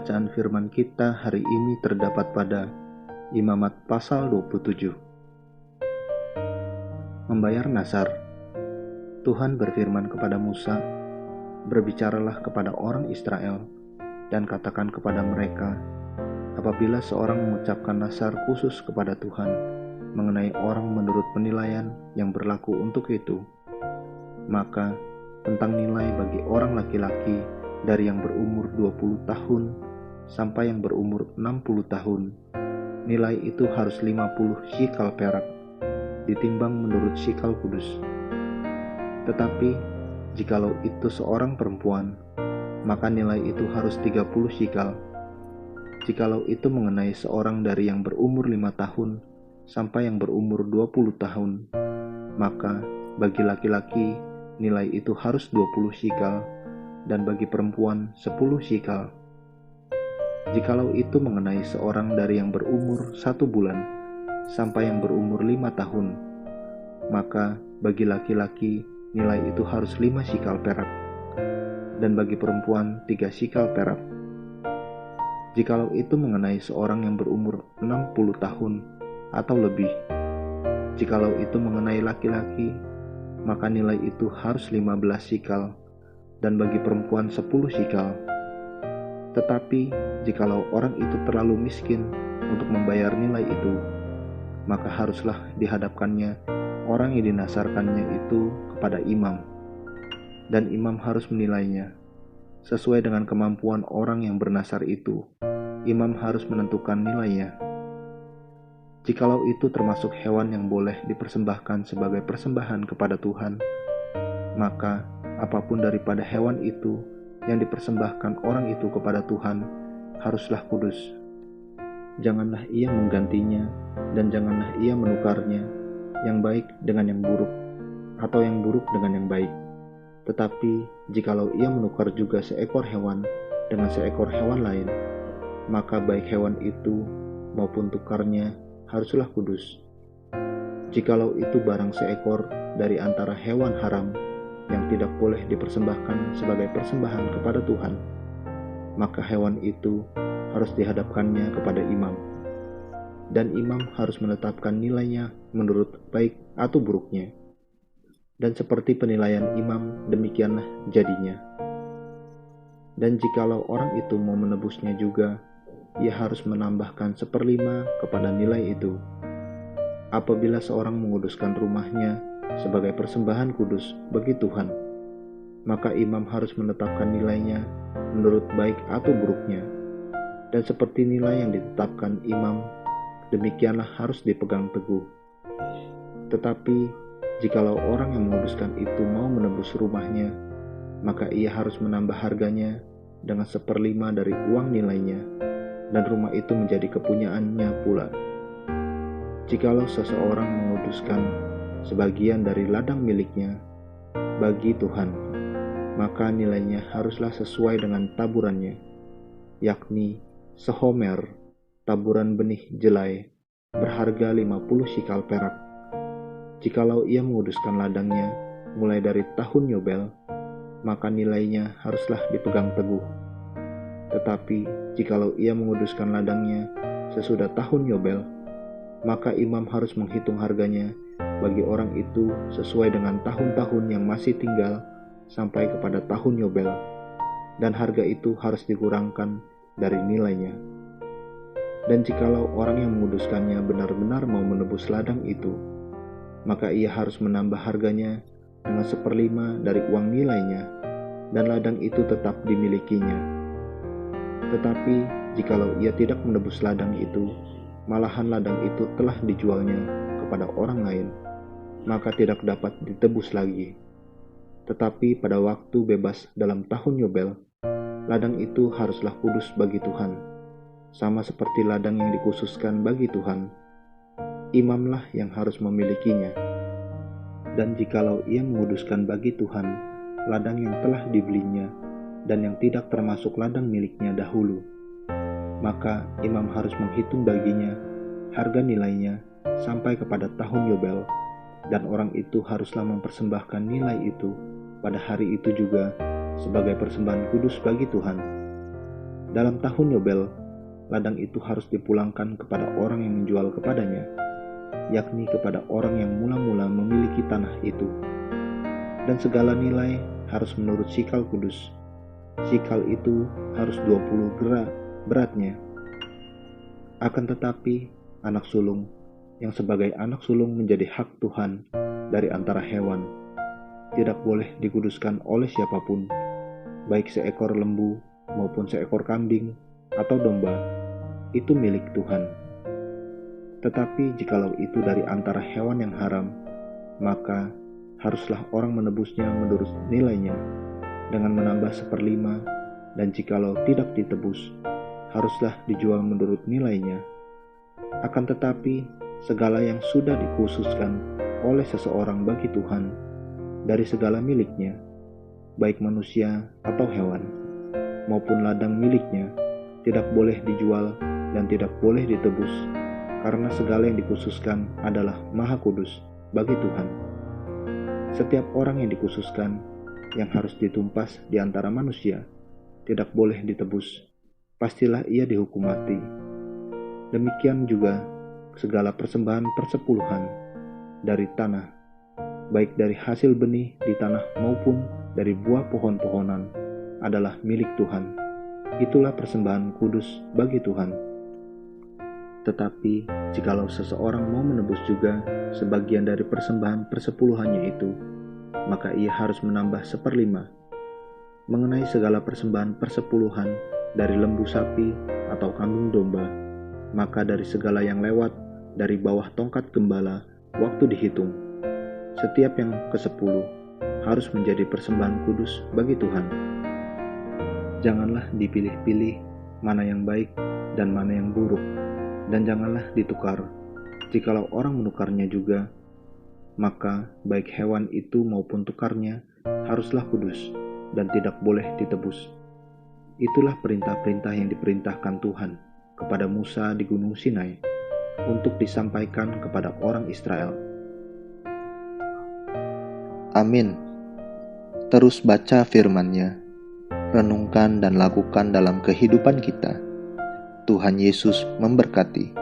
Bacaan firman kita hari ini terdapat pada Imamat pasal 27. Membayar nasar. Tuhan berfirman kepada Musa, "Berbicaralah kepada orang Israel dan katakan kepada mereka, apabila seorang mengucapkan nasar khusus kepada Tuhan mengenai orang menurut penilaian yang berlaku untuk itu, maka tentang nilai bagi orang laki-laki dari yang berumur 20 tahun sampai yang berumur 60 tahun, nilai itu harus 50 shikal perak, ditimbang menurut shikal kudus. Tetapi jikalau itu seorang perempuan, maka nilai itu harus 30 shikal. Jikalau itu mengenai seorang dari yang berumur 5 tahun sampai yang berumur 20 tahun, maka bagi laki-laki nilai itu harus 20 shikal, dan bagi perempuan 10 shikal. Jikalau itu mengenai seorang dari yang berumur 1 bulan sampai yang berumur 5 tahun, maka bagi laki-laki nilai itu harus 5 shikal perak, dan bagi perempuan 3 shikal perak. Jikalau itu mengenai seorang yang berumur 60 tahun atau lebih, jikalau itu mengenai laki-laki, maka nilai itu harus 15 shikal, dan bagi perempuan 10 shikal. Tetapi jikalau orang itu terlalu miskin untuk membayar nilai itu, maka haruslah dihadapkannya orang yang dinasarkannya itu kepada imam, dan imam harus menilainya sesuai dengan kemampuan orang yang bernasar itu. Imam harus menentukan nilainya. Jikalau itu termasuk hewan yang boleh dipersembahkan sebagai persembahan kepada Tuhan, maka apapun daripada hewan itu yang dipersembahkan orang itu kepada Tuhan haruslah kudus. Janganlah ia menggantinya, dan janganlah ia menukarnya yang baik dengan yang buruk, atau yang buruk dengan yang baik. Tetapi jikalau ia menukar juga seekor hewan dengan seekor hewan lain, maka baik hewan itu maupun tukarnya haruslah kudus. Jikalau itu barang seekor dari antara hewan haram yang tidak boleh dipersembahkan sebagai persembahan kepada Tuhan, maka hewan itu harus dihadapkannya kepada imam, dan imam harus menetapkan nilainya menurut baik atau buruknya. Dan seperti penilaian imam, demikianlah jadinya. Dan jikalau orang itu mau menebusnya juga, ia harus menambahkan 1/5 kepada nilai itu. Apabila seorang menguduskan rumahnya sebagai persembahan kudus bagi Tuhan, maka imam harus menetapkan nilainya menurut baik atau buruknya. Dan seperti nilai yang ditetapkan imam, demikianlah harus dipegang teguh. Tetapi jikalau orang yang menguduskan itu mau menebus rumahnya, maka ia harus menambah harganya dengan 1/5 dari uang nilainya, dan rumah itu menjadi kepunyaannya pula. Jikalau seseorang menguduskan sebagian dari ladang miliknya bagi Tuhan, maka nilainya haruslah sesuai dengan taburannya, yakni sehomer, taburan benih jelai, berharga 50 shikal perak. Jikalau ia menguduskan ladangnya mulai dari tahun Yobel, maka nilainya haruslah dipegang teguh. Tetapi jikalau ia menguduskan ladangnya sesudah tahun Yobel, maka imam harus menghitung harganya bagi orang itu sesuai dengan tahun-tahun yang masih tinggal sampai kepada tahun Yobel, dan harga itu harus dikurangkan dari nilainya. Dan jikalau orang yang menguduskannya benar-benar mau menebus ladang itu, maka ia harus menambah harganya dengan 1/5 dari uang nilainya, dan ladang itu tetap dimilikinya. Tetapi jikalau ia tidak menebus ladang itu, malahan ladang itu telah dijualnya kepada orang lain, maka tidak dapat ditebus lagi. Tetapi pada waktu bebas dalam tahun Yobel, ladang itu haruslah kudus bagi Tuhan, sama seperti ladang yang dikhususkan bagi Tuhan. Imamlah yang harus memilikinya. Dan jikalau ia menguduskan bagi Tuhan ladang yang telah dibelinya dan yang tidak termasuk ladang miliknya dahulu, maka imam harus menghitung baginya harga nilainya sampai kepada tahun Yobel, dan orang itu haruslah mempersembahkan nilai itu pada hari itu juga sebagai persembahan kudus bagi Tuhan. Dalam tahun Yobel, ladang itu harus dipulangkan kepada orang yang menjual kepadanya, yakni kepada orang yang mula-mula memiliki tanah itu. Dan segala nilai harus menurut sikal kudus. Sikal itu harus 20 gera beratnya. Akan tetapi, anak sulung yang sebagai anak sulung menjadi hak Tuhan dari antara hewan, tidak boleh dikuduskan oleh siapapun, baik seekor lembu maupun seekor kambing atau domba, itu milik Tuhan. Tetapi jikalau itu dari antara hewan yang haram, maka haruslah orang menebusnya menurut nilainya, dengan menambah 1/5, dan jikalau tidak ditebus, haruslah dijual menurut nilainya. Akan tetapi, segala yang sudah dikhususkan oleh seseorang bagi Tuhan dari segala miliknya, baik manusia atau hewan, maupun ladang miliknya, tidak boleh dijual dan tidak boleh ditebus, karena segala yang dikhususkan adalah maha kudus bagi Tuhan. Setiap orang yang dikhususkan, yang harus ditumpas di antara manusia, tidak boleh ditebus, pastilah ia dihukum mati. Demikian juga segala persembahan persepuluhan dari tanah, baik dari hasil benih di tanah maupun dari buah pohon-pohonan, adalah milik Tuhan. Itulah persembahan kudus bagi Tuhan. Tetapi jikalau seseorang mau menebus juga sebagian dari persembahan persepuluhannya itu, maka ia harus menambah 1/5. Mengenai segala persembahan persepuluhan dari lembu sapi atau kambing domba, maka dari segala yang lewat dari bawah tongkat gembala waktu dihitung, setiap yang ke-10 harus menjadi persembahan kudus bagi Tuhan. Janganlah dipilih-pilih mana yang baik dan mana yang buruk, dan janganlah ditukar. Jikalau orang menukarnya juga, maka baik hewan itu maupun tukarnya haruslah kudus dan tidak boleh ditebus. Itulah perintah-perintah yang diperintahkan Tuhan kepada Musa di Gunung Sinai untuk disampaikan kepada orang Israel. Amin. Terus baca firman-Nya, renungkan dan lakukan dalam kehidupan kita. Tuhan Yesus memberkati.